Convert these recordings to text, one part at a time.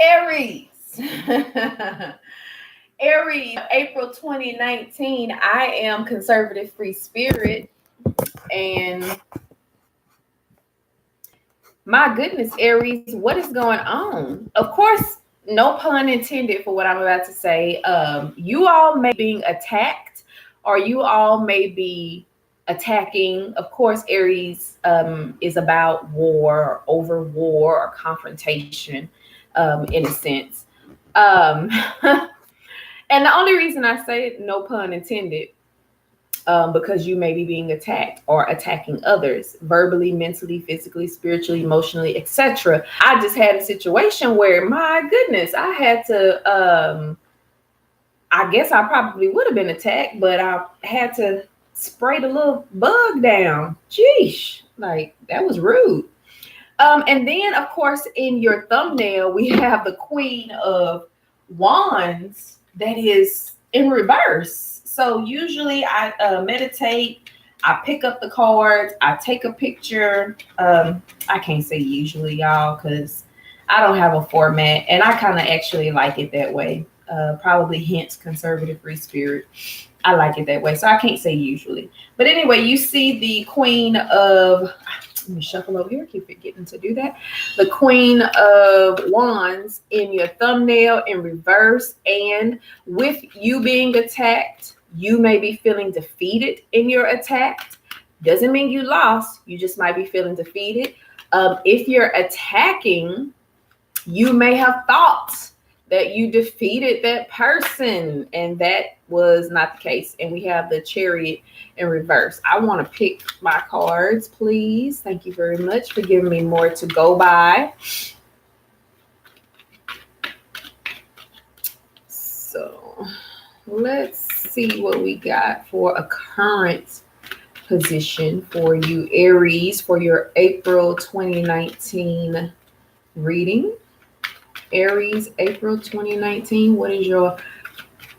Aries. Aries, April 2019. I am Conservative Free Spirit. And my goodness, Aries, what is going on? Of course, no pun intended for what I'm about to say. You all may be being attacked, or you all may be attacking. Of course, Aries is about war, over war, or confrontation, in a sense. And the only reason I say no pun intended, because you may be being attacked or attacking others verbally, mentally, physically, spiritually, emotionally, etc. I just had a situation where, my goodness, I had to, I guess I probably would have been attacked, but I had to spray the little bug down. Sheesh, like that was rude. And then, of course, in your thumbnail, we have the Queen of Wands that is in reverse. So usually I meditate, I pick up the cards, I take a picture. I can't say usually, y'all, because I don't have a format, and I kind of actually like it that way. Probably hence Conservative Free Spirit. I like it that way. So I can't say usually. But anyway, you see the Queen of... Let me shuffle over here. Keep forgetting to do that. The Queen of Wands in your thumbnail in reverse. And with you being attacked, you may be feeling defeated in your attack. Doesn't mean you lost. You just might be feeling defeated. If you're attacking, you may have thought that you defeated that person, and that was not the case. And we have the Chariot in reverse. I want to pick my cards, please. Thank you very much for giving me more to go by. So let's see what we got for a current position for you, Aries, for your April 2019 reading. Aries, April 2019. What is your...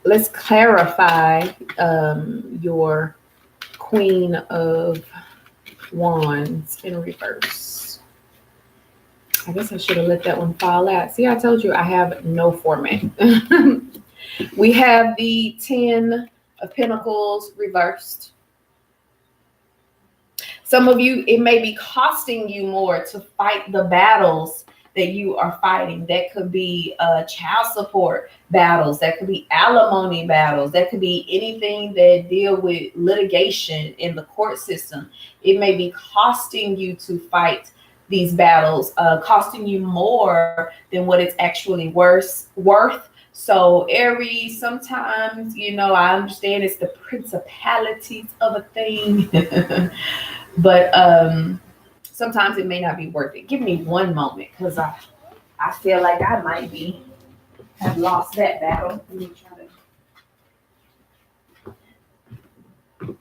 Let's clarify your Queen of Wands in reverse. I guess I should have let that one fall out. See, I told you I have no format. We have the 10 of Pentacles reversed. Some of you, it may be costing you more to fight the battles that you are fighting. That could be child support battles, that could be alimony battles, that could be anything that deal with litigation in the court system. It may be costing you to fight these battles, costing you more than what it's actually worth. So Aries, sometimes, you know, I understand it's the principalities of a thing, but sometimes it may not be worth it. Give me one moment, because I feel like I might have lost that battle. Let me try to...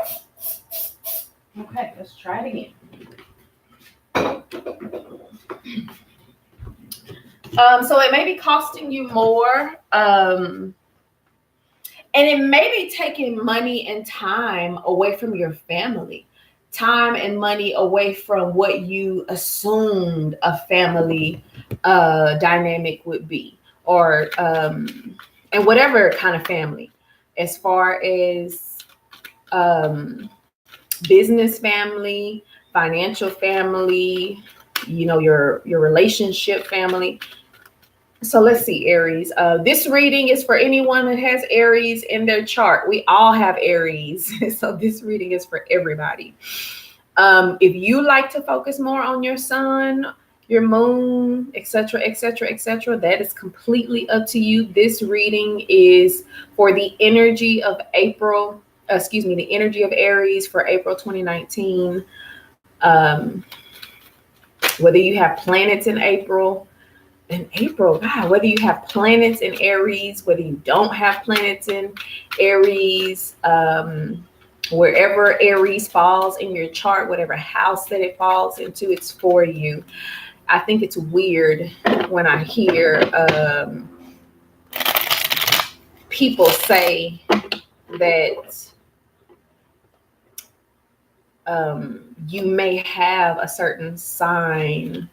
Okay, let's try it again. So it may be costing you more, and it may be taking money and time away from your family. Time and money away from what you assumed a family dynamic would be, or and whatever kind of family, as far as business family, financial family, you know, your relationship family. So let's see, Aries. This reading is for anyone that has Aries in their chart. We all have Aries. So this reading is for everybody. If you like to focus more on your sun, your moon, etc., etc., etc., that is completely up to you. This reading is for the energy of April, the energy of Aries for April 2019. Whether you have planets in April, God, whether you have planets in Aries, whether you don't have planets in Aries, wherever Aries falls in your chart, whatever house that it falls into, it's for you. I think it's weird when I hear people say that you may have a certain sign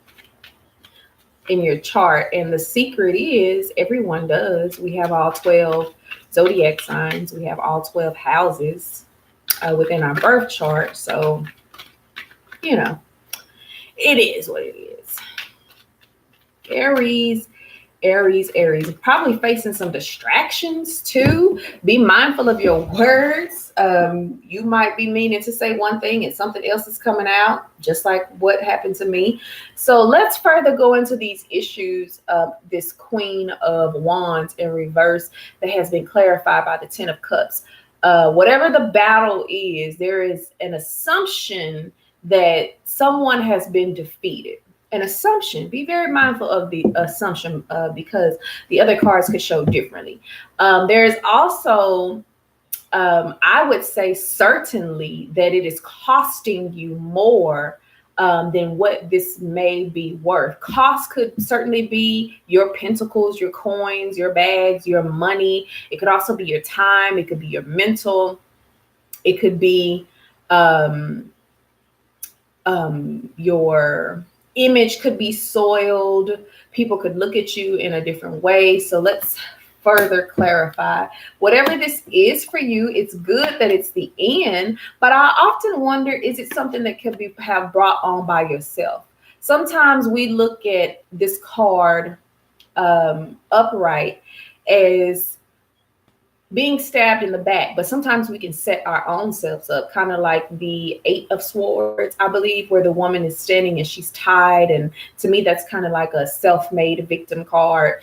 in your chart. And the secret is everyone does. We have all 12 zodiac signs. We have all 12 houses within our birth chart. So, you know, it is what it is. Aries, Aries, Aries, probably facing some distractions too. Be mindful of your words. You might be meaning to say one thing and something else is coming out, just like what happened to me. So let's further go into these issues of this Queen of Wands in reverse that has been clarified by the Ten of Cups. Whatever the battle is, there is an assumption that someone has been defeated. An assumption. Be very mindful of the assumption because the other cards could show differently. There's also, I would say certainly that it is costing you more than what this may be worth. Cost could certainly be your pentacles, your coins, your bags, your money. It could also be your time. It could be your mental. It could be your image could be soiled. People could look at you in a different way. So let's further clarify. Whatever this is for you, it's good that it's the end, but I often wonder, is it something that could be have brought on by yourself? Sometimes we look at this card upright as being stabbed in the back, but sometimes we can set our own selves up, kind of like the Eight of Swords, I believe, where the woman is standing and she's tied. And to me, that's kind of like a self-made victim card.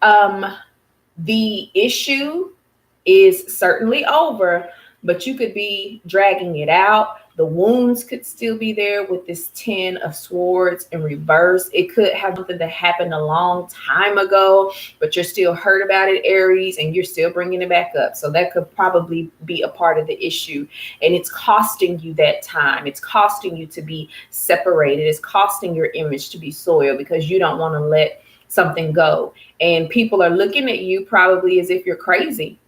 The issue is certainly over, but you could be dragging it out. The wounds could still be there with this Ten of Swords in reverse. It could have something that happened a long time ago, but you're still hurt about it, Aries, and you're still bringing it back up. So that could probably be a part of the issue. And it's costing you that time. It's costing you to be separated. It's costing your image to be soiled because you don't want to let something go. And people are looking at you probably as if you're crazy.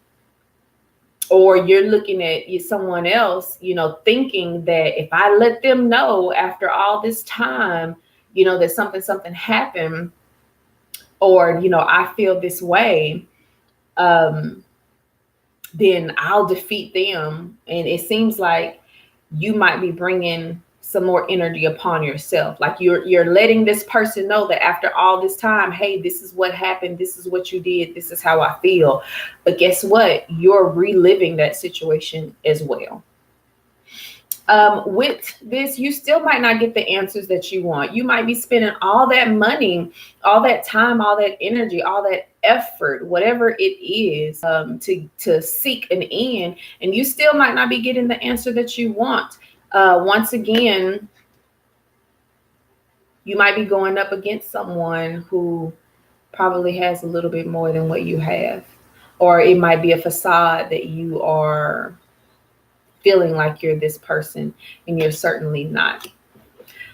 Or you're looking at someone else, thinking that if I let them know after all this time, that something happened, or, I feel this way, then I'll defeat them. And it seems like you might be bringing some more energy upon yourself. Like you're letting this person know that after all this time, hey, this is what happened. This is what you did. This is how I feel. But guess what? You're reliving that situation as well. With this, you still might not get the answers that you want. You might be spending all that money, all that time, all that energy, all that effort, whatever it is, to seek an end, and you still might not be getting the answer that you want. Once again, you might be going up against someone who probably has a little bit more than what you have, or it might be a facade that you are feeling like you're this person and you're certainly not.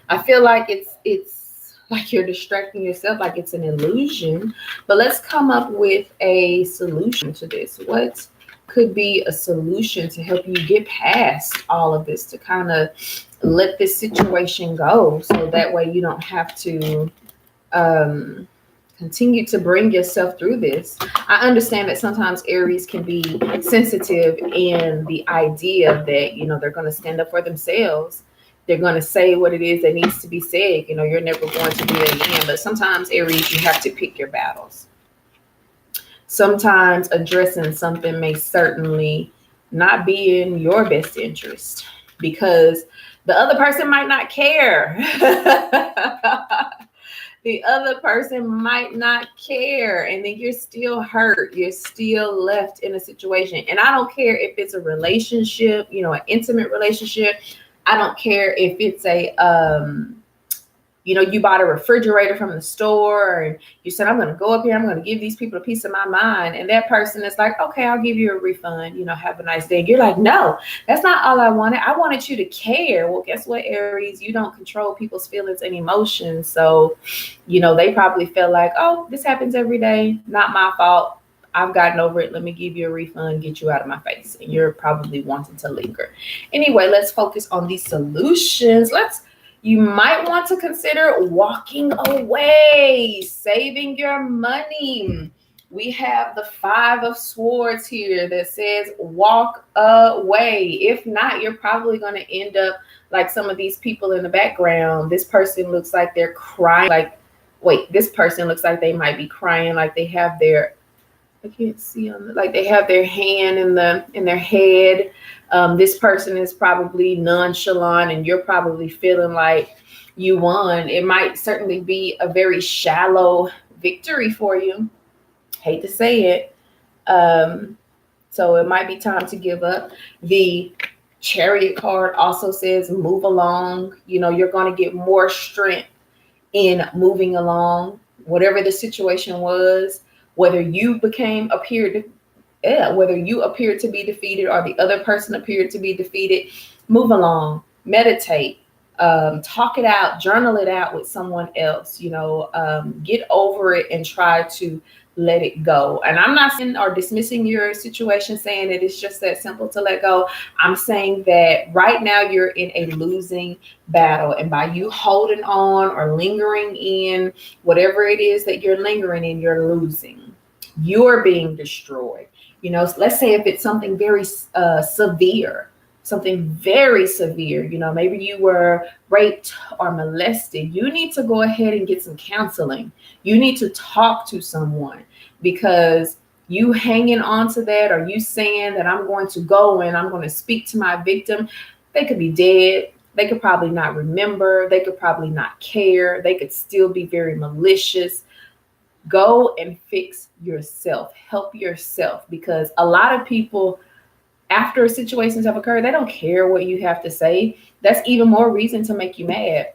I feel like it's like you're distracting yourself, like it's an illusion. But let's come up with a solution to this. What could be a solution to help you get past all of this, to kind of let this situation go, so that way you don't have to continue to bring yourself through this. I understand that sometimes Aries can be sensitive in the idea that, they're going to stand up for themselves. They're going to say what it is that needs to be said. You're never going to do that again. But sometimes, Aries, you have to pick your battles. Sometimes addressing something may certainly not be in your best interest because the other person might not care. The other person might not care, and then you're still hurt. You're still left in a situation. And I don't care if it's a relationship, an intimate relationship. I don't care if it's a, you bought a refrigerator from the store and you said, I'm going to go up here. I'm going to give these people a piece of my mind. And that person is like, okay, I'll give you a refund. Have a nice day. And you're like, no, that's not all I wanted. I wanted you to care. Well, guess what, Aries? You don't control people's feelings and emotions. So, they probably feel like, oh, this happens every day. Not my fault. I've gotten over it. Let me give you a refund, get you out of my face. And you're probably wanting to linger. Anyway, let's focus on these solutions. You might want to consider walking away, saving your money. We have the 5 of Swords here that says walk away. If not, you're probably going to end up like some of these people in the background. This person looks like they're crying. Like, wait, this person looks like they might be crying. Like they have their, I can't see on the, like they have their hand in their head. This person is probably nonchalant, and you're probably feeling like you won. It might certainly be a very shallow victory for you. Hate to say it. So it might be time to give up. The Chariot card also says move along. You know, you're going to get more strength in moving along, whatever the situation was, whether you appeared to be defeated or the other person appeared to be defeated. Move along, meditate, talk it out, journal it out with someone else, you know, get over it and try to let it go. And I'm not saying or dismissing your situation, saying that it's just that simple to let go. I'm saying that right now you're in a losing battle, and by you holding on or lingering in whatever it is that you're lingering in, you're losing. You're being destroyed. You know, let's say if it's something very severe, you know, maybe you were raped or molested, you need to go ahead and get some counseling. You need to talk to someone, because you hanging on to that, or you saying that I'm going to go and I'm going to speak to my victim, they could be dead. They could probably not remember. They could probably not care. They could still be very malicious. Go and fix yourself. Help yourself, because a lot of people, after situations have occurred, they don't care what you have to say. That's even more reason to make you mad.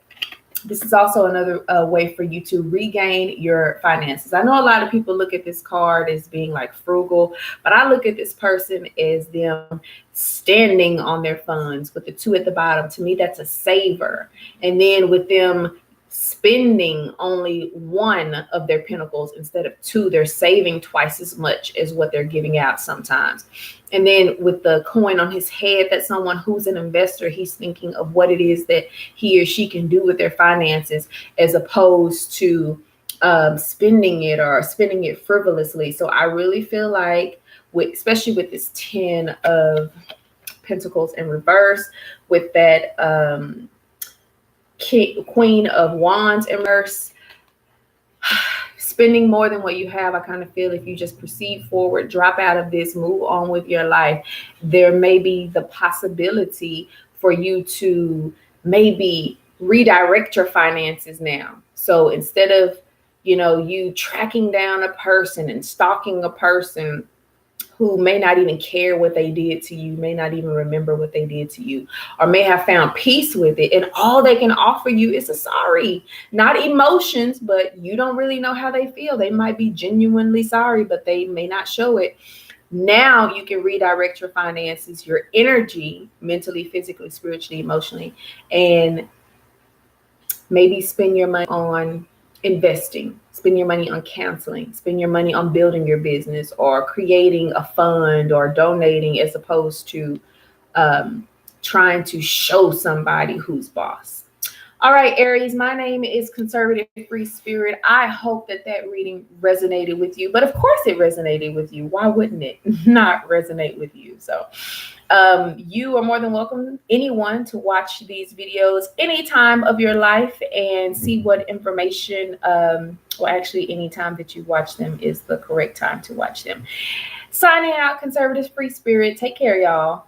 This is also another way for you to regain your finances. I know a lot of people look at this card as being like frugal, but I look at this person as them standing on their funds with the 2 at the bottom. To me, that's a saver. And then with them spending only 1 of their pentacles instead of 2, they're saving twice as much as what they're giving out sometimes. And then with the coin on his head, that's someone who's an investor. He's thinking of what it is that he or she can do with their finances, as opposed to spending it frivolously. So I really feel like, especially with this 10 of Pentacles in reverse, with that Queen of Wands in reverse, spending more than what you have, I kind of feel if you just proceed forward, drop out of this, move on with your life, there may be the possibility for you to maybe redirect your finances now. So instead of, you know, you tracking down a person and stalking a person who may not even care what they did to you, may not even remember what they did to you, or may have found peace with it, and all they can offer you is a sorry, not emotions, but you don't really know how they feel. They might be genuinely sorry, but they may not show it. Now you can redirect your finances, your energy, mentally, physically, spiritually, emotionally, and maybe spend your money on investing, spend your money on counseling, spend your money on building your business, or creating a fund, or donating, as opposed to trying to show somebody who's boss. All right, Aries, my name is Conservative Free Spirit. I hope that reading resonated with you, but of course it resonated with you. Why wouldn't it not resonate with you? So you are more than welcome, anyone, to watch these videos any time of your life and see what information, well, actually any time that you watch them is the correct time to watch them. Signing out, Conservative Free Spirit. Take care, y'all.